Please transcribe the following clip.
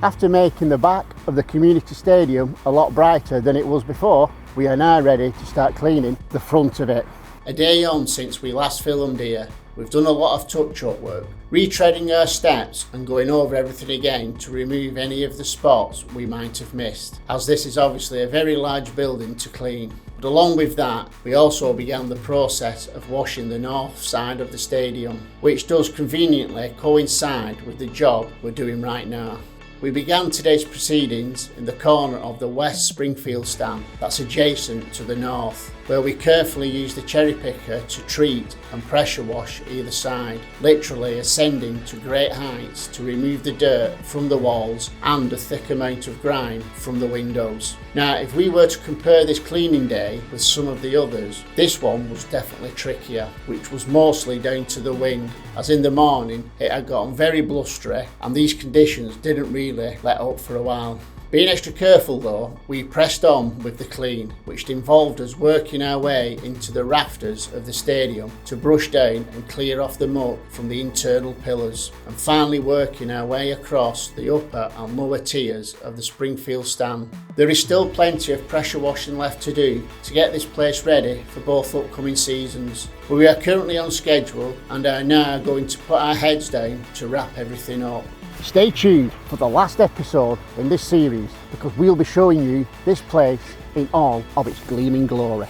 After making the back of the community stadium a lot brighter than it was before, we are now ready to start cleaning the front of it. A day on since we last filmed here, we've done a lot of touch-up work, retreading our steps and going over everything again to remove any of the spots we might have missed, as this is obviously a very large building to clean. But along with that, we also began the process of washing the north side of the stadium, which does conveniently coincide with the job we're doing right now. We began today's proceedings in the corner of the West Springfield stand that's adjacent to the north, where we carefully used the cherry picker to treat and pressure wash either side, literally ascending to great heights to remove the dirt from the walls and a thick amount of grime from the windows. Now, if we were to compare this cleaning day with some of the others, this one was definitely trickier, which was mostly down to the wind, as in the morning it had gotten very blustery and these conditions didn't really let up for a while. Being extra careful though, we pressed on with the clean, which involved us working our way into the rafters of the stadium to brush down and clear off the muck from the internal pillars, and finally working our way across the upper and lower tiers of the Springfield stand. There is still plenty of pressure washing left to do to get this place ready for both upcoming seasons, but we are currently on schedule and are now going to put our heads down to wrap everything up. Stay tuned for the last episode in this series, because we'll be showing you this place in all of its gleaming glory.